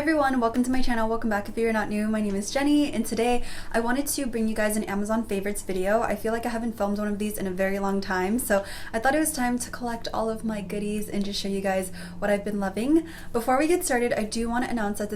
everyone, welcome to my channel. Welcome back if you're not new. My name is Jenny, and today I wanted to bring you guys an Amazon favorites video. I feel like I haven't filmed one of these in a very long time, so I thought it was time to collect all of my goodies and just show you guys what I've been loving. Before we get started, I do want to announce that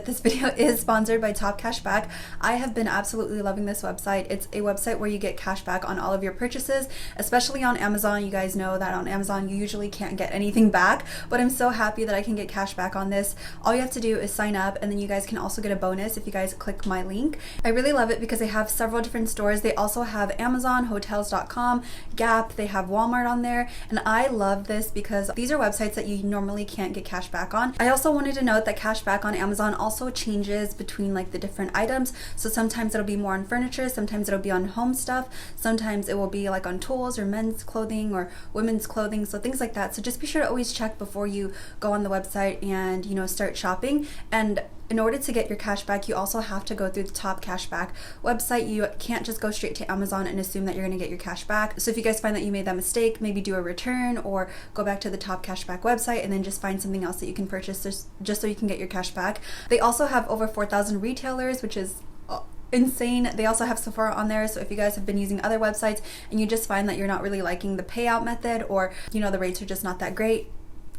this video is sponsored by Top Cashback. I have been absolutely loving this website. It's a website where you get cash back on all of your purchases, especially on Amazon. You guys know that on Amazon you usually can't get anything back, but I'm so happy that I can get cash back on this. All you have to do is sign up, and then you guys can also get a bonus if you guys click my link. I really love it because they have several different stores. They also have Amazon, hotels.com, Gap, they have Walmart on there, and I love this because these are websites that you normally can't get cash back on. I also wanted to note that cash back on Amazon also changes between like the different items. So sometimes it'll be more on furniture, sometimes it'll be on home stuff, sometimes it will be like on tools or men's clothing or women's clothing, so things like that. So just be sure to always check before you go on the website and start shopping. And in order to get your cash back, you also have to go through the Top Cashback website. You can't just go straight to Amazon and assume that you're going to get your cash back. So if you guys find that you made that mistake, maybe do a return or go back to the Top Cashback website and then just find something else that you can purchase just so you can get your cash back. They also have over 4,000 retailers, which is insane. They also have Sephora on there, so if you guys have been using other websites and you just find that you're not really liking the payout method, or the rates are just not that great,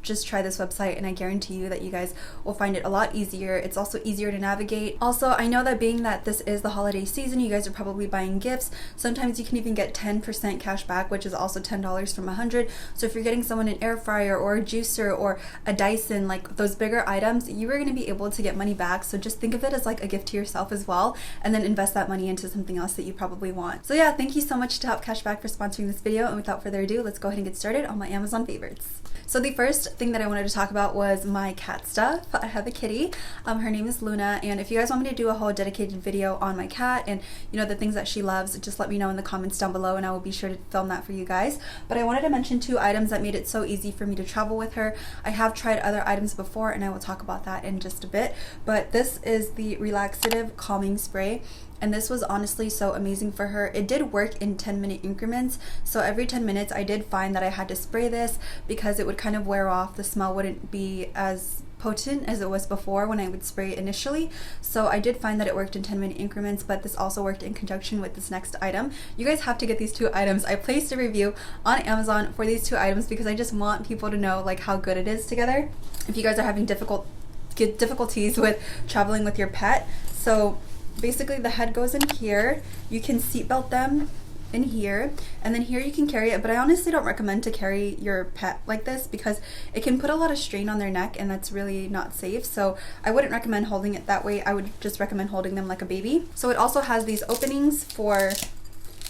just try this website and I guarantee you that you guys will find it a lot easier. It's also easier to navigate. Also, I know that being that this is the holiday season, you guys are probably buying gifts. Sometimes you can even get 10% cash back, which is also $10 from 100. So if you're getting someone an air fryer or a juicer or a Dyson, like those bigger items, you are going to be able to get money back. So just think of it as like a gift to yourself as well, and then invest that money into something else that you probably want. So yeah, thank you so much to Top Cashback for sponsoring this video, and without further ado, let's go ahead and get started on my Amazon favorites. So the first thing that I wanted to talk about was my cat stuff. I have a kitty. Her name is Luna, and if you guys want me to do a whole dedicated video on my cat and the things that she loves, just let me know in the comments down below and I will be sure to film that for you guys. But I wanted to mention two items that made it so easy for me to travel with her. I have tried other items before and I will talk about that in just a bit, but this is the Relaxative Calming Spray. And this was honestly so amazing for her. It did work in 10-minute increments. So every 10 minutes I did find that I had to spray this because it would kind of wear off. The smell wouldn't be as potent as it was before when I would spray it initially. So I did find that it worked in 10-minute increments, but this also worked in conjunction with this next item. You guys have to get these two items. I placed a review on Amazon for these two items because I just want people to know like how good it is together if you guys are having difficulties with traveling with your pet. So basically the head goes in here, you can seatbelt them in here, and then here you can carry it, but I honestly don't recommend to carry your pet like this because it can put a lot of strain on their neck and that's really not safe. So I wouldn't recommend holding it that way. I would just recommend holding them like a baby. So it also has these openings for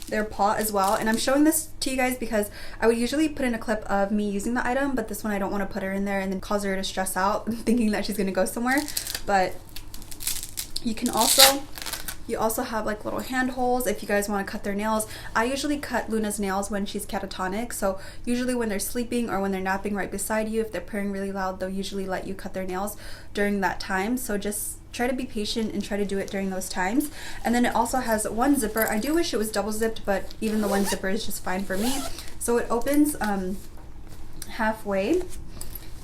their paw as well, and I'm showing this to you guys because I would usually put in a clip of me using the item, but this one I don't want to put her in there and then cause her to stress out thinking that she's gonna go somewhere. But you also have like little hand holes if you guys want to cut their nails. I usually cut Luna's nails when she's catatonic, so usually when they're sleeping or when they're napping right beside you, if they're purring really loud, they'll usually let you cut their nails during that time. So just try to be patient and try to do it during those times. And then it also has one zipper. I do wish it was double zipped, but even the one zipper is just fine for me. So it opens halfway,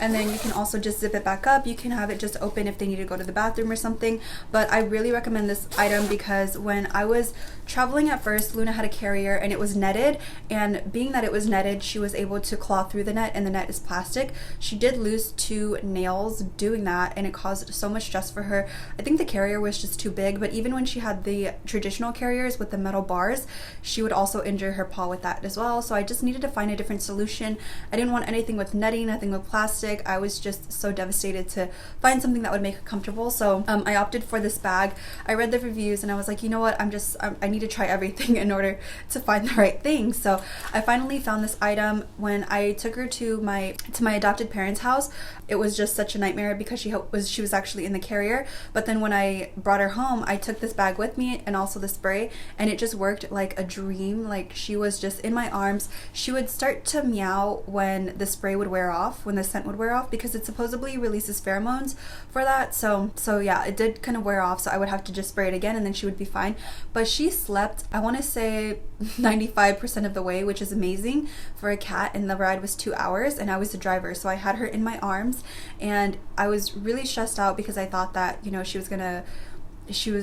and then you can also just zip it back up. You can have it just open if they need to go to the bathroom or something. But I really recommend this item because when I was traveling at first, Luna had a carrier and it was netted, and being that it was netted, she was able to claw through the net, and the net is plastic. She did lose 2 nails doing that, and it caused so much stress for her. I think the carrier was just too big, but even when she had the traditional carriers with the metal bars, she would also injure her paw with that as well. So I just needed to find a different solution. I didn't want anything with netting, nothing with plastic. I was just so devastated to find something that would make her comfortable. So I opted for this bag. I read the reviews and I was like, you know what, I need to try everything in order to find the right thing. So I finally found this item when I took her to my adopted parents' house. It was just such a nightmare because she was actually in the carrier. But then when I brought her home, I took this bag with me and also the spray, and it just worked like a dream. Like, she was just in my arms. She would start to meow when the spray would wear off, when the scent would would wear off because it supposedly releases pheromones for that. So yeah, it did kind of wear off, so I would have to just spray it again and then she would be fine. But she slept, I want to say 95% of the way, which is amazing for a cat, and the ride was 2 hours and I was the driver, so I had her in my arms and I was really stressed out because I thought that, you know, she was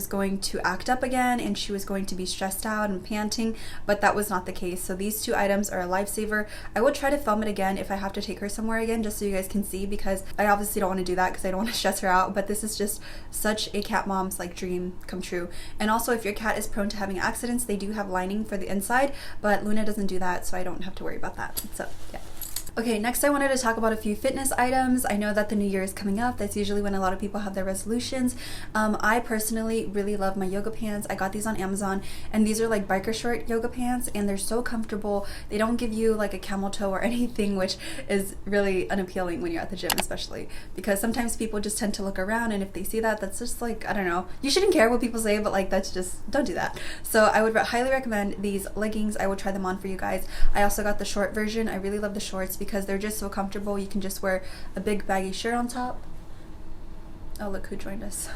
going to act up again and she was going to be stressed out and panting, but that was not the case. So these 2 items are a lifesaver. I will try to film it again if I have to take her somewhere again, just so you guys can see, because I obviously don't want to do that because I don't want to stress her out, but this is just such a cat mom's like dream come true. And also, if your cat is prone to having accidents, they do have lining for the inside, but Luna doesn't do that, so I don't have to worry about that. So yeah. Okay, next I wanted to talk about a few fitness items. I know that the new year is coming up. That's usually when a lot of people have their resolutions. I personally really love my yoga pants. I got these on Amazon, and these are like biker short yoga pants, and they're so comfortable. They don't give you like a camel toe or anything, which is really unappealing when you're at the gym, especially because sometimes people just tend to look around, and if they see that, that's just like, I don't know. You shouldn't care what people say, but like that's just, don't do that. So I would highly recommend these leggings. I will try them on for you guys. I also got the short version. I really love the shorts because they're just so comfortable. You can just wear a big baggy shirt on top. Oh, look who joined us.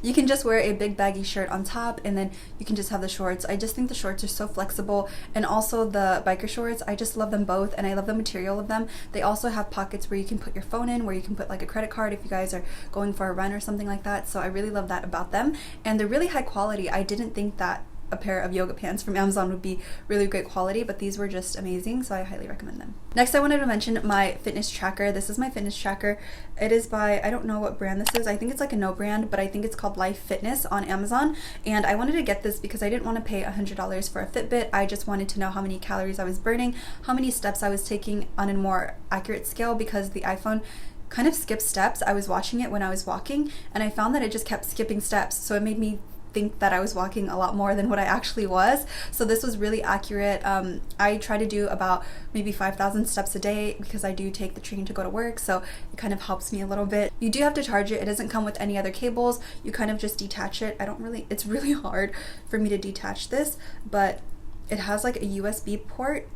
You can just wear a big baggy shirt on top, and then you can just have the shorts. I just think the shorts are so flexible, and also the biker shorts, I just love them both, and I love the material of them. They also have pockets where you can put your phone in, where you can put like a credit card if you guys are going for a run or something like that. So I really love that about them, and they're really high quality. I didn't think that a pair of yoga pants from Amazon would be really great quality, but these were just amazing, so I highly recommend them. Next, I wanted to mention my fitness tracker. This is my fitness tracker. It is by, I don't know what brand this is. I think it's like a no brand, but I think it's called Life Fitness on Amazon, and I wanted to get this because I didn't want to pay $100 for a Fitbit. I just wanted to know how many calories I was burning, how many steps I was taking on a more accurate scale, because the iPhone kind of skips steps. I was watching it when I was walking, and I found that it just kept skipping steps, so it made me think that I was walking a lot more than what I actually was. So this was really accurate. I try to do about maybe 5,000 steps a day because I do take the train to go to work, so it kind of helps me a little bit. You do have to charge it. It doesn't come with any other cables. You kind of just detach it. It's really hard for me to detach this, but it has like a USB port.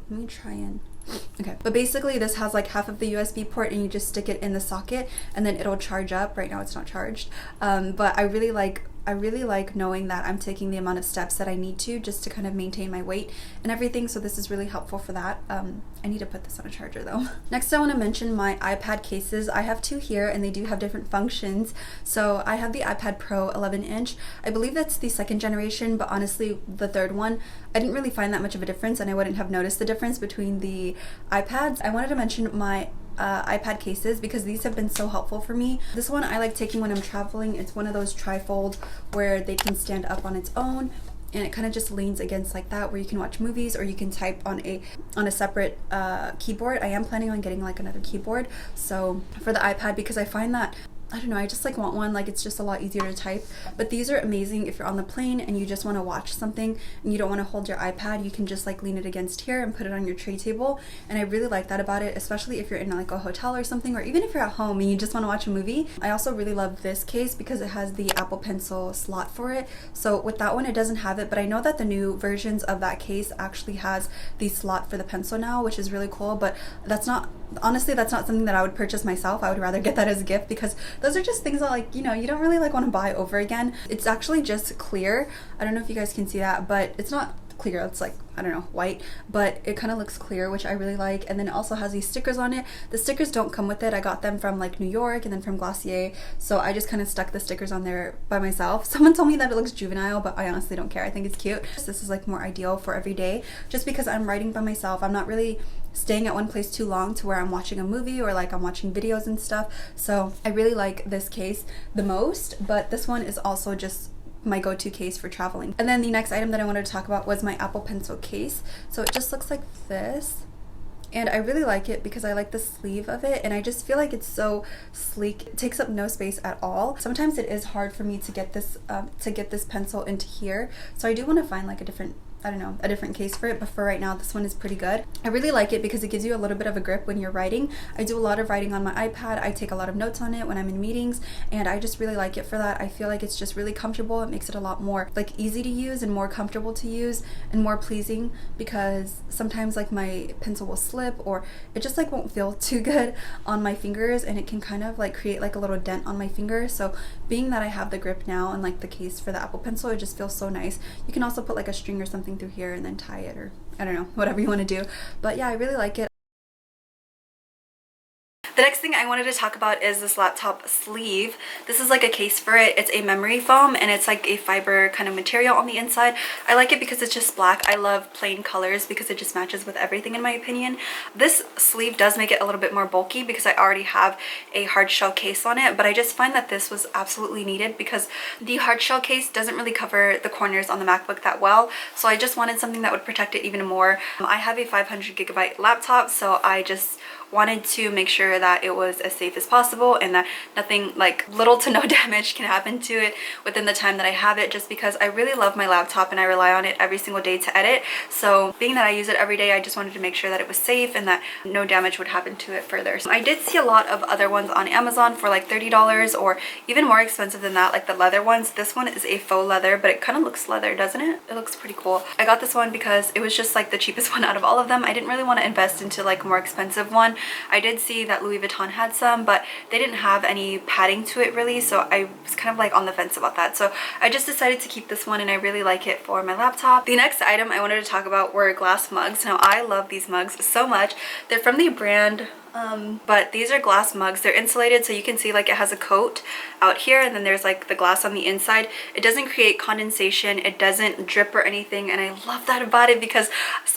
Let me try and okay, but basically this has like half of the USB port, and you just stick it in the socket and then it'll charge up. Right now it's not charged, but I really like knowing that I'm taking the amount of steps that I need to, just to kind of maintain my weight and everything, so this is really helpful for that. I need to put this on a charger though. Next, I want to mention my iPad cases. I have 2 here, and they do have different functions. So I have the iPad Pro 11-inch. I believe that's the 2nd generation, but honestly the 3rd one, I didn't really find that much of a difference, and I wouldn't have noticed the difference between the iPads. I wanted to mention my iPad cases because these have been so helpful for me. This one I like taking when I'm traveling. It's one of those trifold where they can stand up on its own, and it kind of just leans against like that, where you can watch movies or you can type on a separate keyboard. I am planning on getting like another keyboard so for the iPad, because I find that, I don't know, I just like want one, like it's just a lot easier to type. But these are amazing if you're on the plane and you just want to watch something and you don't want to hold your iPad. You can just like lean it against here and put it on your tray table, and I really like that about it, especially if you're in like a hotel or something, or even if you're at home and you just want to watch a movie. I also really love this case because it has the Apple Pencil slot for it. So with that one it doesn't have it, but I know that the new versions of that case actually has the slot for the pencil now, which is really cool. But honestly that's not something that I would purchase myself. I would rather get that as a gift, because those are just things that, like, you know, you don't really like want to buy over again. It's actually just clear. I don't know if you guys can see that, but it's not clear. It's like, I don't know, white, but it kind of looks clear, which I really like. And then it also has these stickers on it. The stickers don't come with it. I got them from like New York and then from Glossier, so I just kind of stuck the stickers on there by myself. Someone told me that it looks juvenile, but I honestly don't care. I think it's cute. This is like more ideal for every day, just because I'm writing by myself. I'm not really staying at one place too long to where I'm watching a movie or like I'm watching videos and stuff. So I really like this case the most, but this one is also just my go-to case for traveling. And then the next item that I wanted to talk about was my Apple Pencil case. So it just looks like this, and I really like it because I like the sleeve of it, and I just feel like it's so sleek. It takes up no space at all. Sometimes it is hard for me to get this pencil into here, so I do want to find like a different I don't know, a different case for it, but for right now this one is pretty good. I really like it because it gives you a little bit of a grip when you're writing. I do a lot of writing on my iPad. I take a lot of notes on it when I'm in meetings, and I just really like it for that. I feel like it's just really comfortable. It makes it a lot more like easy to use and more comfortable to use and more pleasing, because sometimes like my pencil will slip or it just like won't feel too good on my fingers, and it can kind of like create like a little dent on my finger. So being that I have the grip now and like the case for the Apple Pencil, it just feels so nice. You can also put like a string or something through here and then tie it, or I don't know, whatever you want to do. But yeah, I really like it. The next thing I wanted to talk about is this laptop sleeve. This is like a case for it. It's a memory foam and it's like a fiber kind of material on the inside. I like it because it's just black. I love plain colors because it just matches with everything in my opinion. This sleeve does make it a little bit more bulky because I already have a hard shell case on it, but I just find that this was absolutely needed because the hard shell case doesn't really cover the corners on the MacBook that well. So I just wanted something that would protect it even more. I have a 500GB laptop, so I just wanted to make sure that it was as safe as possible and that nothing, like little to no damage, can happen to it within the time that I have it, just because I really love my laptop and I rely on it every single day to edit. So being that I use it every day, I just wanted to make sure that it was safe and that no damage would happen to it further. So I did see a lot of other ones on Amazon for like $30 or even more expensive than that, like the leather ones. This one is a faux leather, but it kind of looks leather, doesn't it? It looks pretty cool. I got this one because it was just like the cheapest one out of all of them. I didn't really want to invest into like a more expensive one. I did see that Louis Vuitton had some, but they didn't have any padding to it really, so I was kind of like on the fence about that. So I just decided to keep this one and I really like it for my laptop. The next item I wanted to talk about were glass mugs. Now I love these mugs so much. They're from the brand but these are glass mugs. They're insulated, so you can see like it has a coat out here and then there's like the glass on the inside. It doesn't create condensation, it doesn't drip or anything, and I love that about it because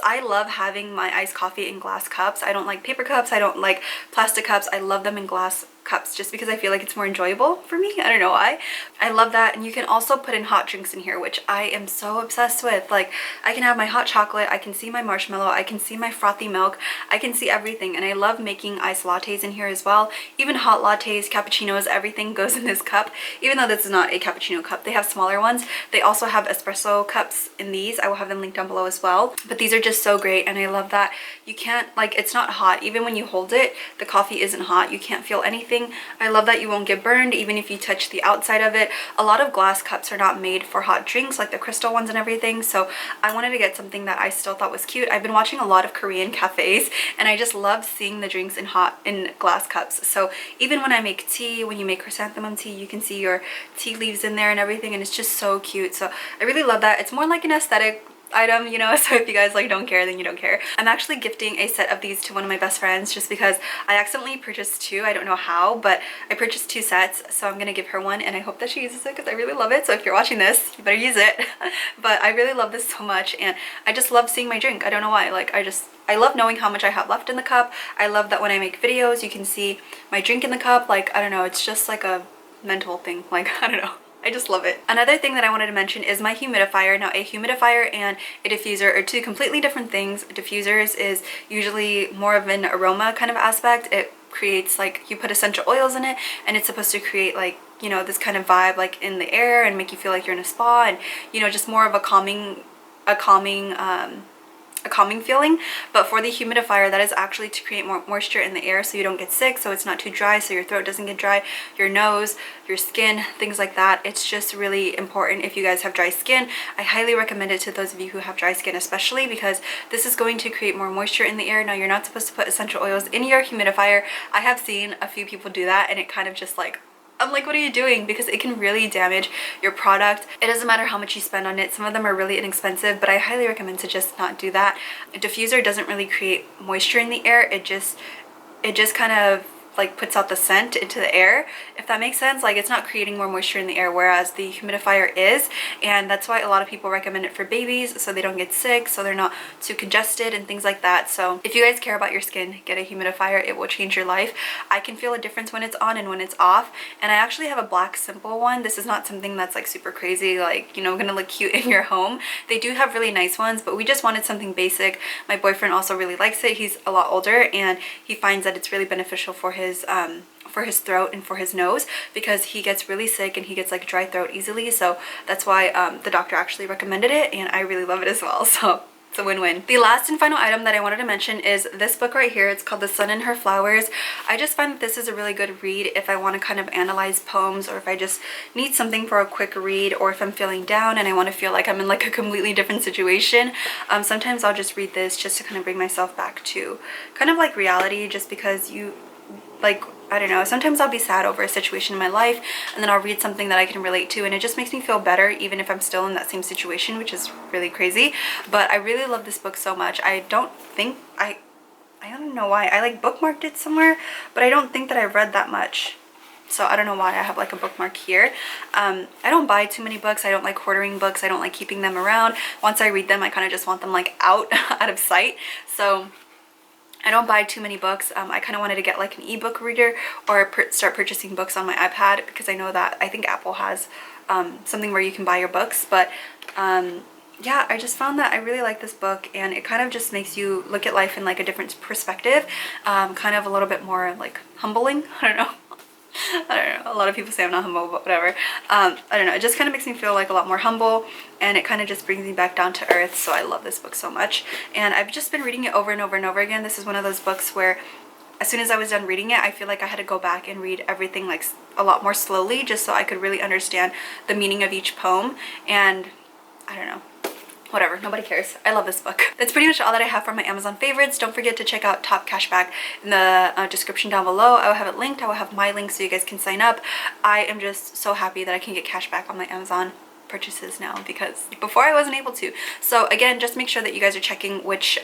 I love having my iced coffee in glass cups. I don't like paper cups, I don't like plastic cups. I love them in glass cups just because I feel like it's more enjoyable for me. I don't know why. I love that. And you can also put in hot drinks in here, which I am so obsessed with. Like I can have my hot chocolate, I can see my marshmallow, I can see my frothy milk, I can see everything. And I love making iced lattes in here as well. Even hot lattes, cappuccinos, everything goes in this cup. Even though this is not a cappuccino cup, they have smaller ones. They also have espresso cups in these. I will have them linked down below as well. But these are just so great and I love that you can't, like, it's not hot. Even when you hold it, the coffee isn't hot. You can't feel anything. I love that you won't get burned even if you touch the outside of it. A lot of glass cups are not made for hot drinks, like the crystal ones and everything, so I wanted to get something that I still thought was cute. I've been watching a lot of Korean cafes and I just love seeing the drinks in glass cups. So even when I make tea, when you make chrysanthemum tea, you can see your tea leaves in there and everything, and it's just so cute. So I really love that. It's more like an aesthetic item, you know, so if you guys like don't care, then you don't care. I'm actually gifting a set of these to one of my best friends just because I accidentally purchased two. I don't know how, but I purchased two sets, so I'm gonna give her one and I hope that she uses it because I really love it. So if you're watching this, you better use it. But I really love this so much and I just love seeing my drink. I don't know why. Like I love knowing how much I have left in the cup. I love that when I make videos you can see my drink in the cup. Like I don't know, it's just like a mental thing. Like I don't know, I just love it. Another thing that I wanted to mention is my humidifier. Now a humidifier and a diffuser are two completely different things. Diffusers is usually more of an aroma kind of aspect. It creates, like, you put essential oils in it and it's supposed to create, like, you know, this kind of vibe like in the air and make you feel like you're in a spa and, you know, just more of a calming feeling. But for the humidifier, that is actually to create more moisture in the air so you don't get sick, so it's not too dry, so your throat doesn't get dry, your nose, your skin, things like that. It's just really important if you guys have dry skin. I highly recommend it to those of you who have dry skin, especially because this is going to create more moisture in the air. Now you're not supposed to put essential oils in your humidifier. I have seen a few people do that and it kind of just like, I'm like, what are you doing? Because it can really damage your product. It doesn't matter how much you spend on it. Some of them are really inexpensive, but I highly recommend to just not do that. A diffuser doesn't really create moisture in the air. It just kind of like puts out the scent into the air, if that makes sense. Like, it's not creating more moisture in the air, whereas the humidifier is, and that's why a lot of people recommend it for babies, so they don't get sick, so they're not too congested and things like that. So if you guys care about your skin, get a humidifier. It will change your life. I can feel a difference when it's on and when it's off, and I actually have a black simple one. This is not something that's like super crazy, like, you know, gonna look cute in your home. They do have really nice ones, but we just wanted something basic. My boyfriend also really likes it. He's a lot older and he finds that it's really beneficial for him his throat and for his nose, because he gets really sick and he gets like dry throat easily. So that's why the doctor actually recommended it, and I really love it as well. So it's a win-win. The last and final item that I wanted to mention is this book right here. It's called The Sun and Her Flowers. I just find that this is a really good read if I want to kind of analyze poems, or if I just need something for a quick read, or if I'm feeling down and I want to feel like I'm in like a completely different situation. Sometimes I'll just read this just to kind of bring myself back to kind of like reality, just because you like, I don't know, sometimes I'll be sad over a situation in my life and then I'll read something that I can relate to, and it just makes me feel better even if I'm still in that same situation, which is really crazy. But I really love this book so much. I don't know why. I like bookmarked it somewhere, but I don't think that I've read that much. So I don't know why I have like a bookmark here. I don't buy too many books. I don't like hoarding books. I don't like keeping them around. Once I read them, I kind of just want them like out of sight. So I don't buy too many books. I kind of wanted to get like an ebook reader, or start purchasing books on my iPad, because I know that I think Apple has something where you can buy your books. But yeah, I just found that I really like this book, and it kind of just makes you look at life in like a different perspective, kind of a little bit more like humbling. I don't know. I don't know, a lot of people say I'm not humble, but whatever. I don't know, it just kind of makes me feel like a lot more humble, and it kind of just brings me back down to earth. So I love this book so much, and I've just been reading it over and over and over again. This is one of those books where as soon as I was done reading it, I feel like I had to go back and read everything like a lot more slowly, just so I could really understand the meaning of each poem. And I don't know, whatever, nobody cares. I love this book. That's pretty much all that I have for my Amazon favorites. Don't forget to check out Top Cashback in the description down below. I will have it linked. I will have my link so you guys can sign up. I am just so happy that I can get cash back on my Amazon purchases now, because before I wasn't able to. So again, just make sure that you guys are checking which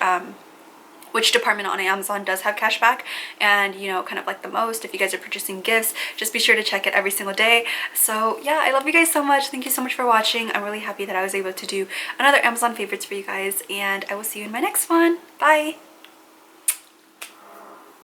department on Amazon does have cash back, and you know, kind of like the most. If you guys are purchasing gifts, just be sure to check it every single day. So yeah, I love you guys so much. Thank you so much for watching. I'm really happy that I was able to do another Amazon favorites for you guys, and I will see you in my next one. Bye.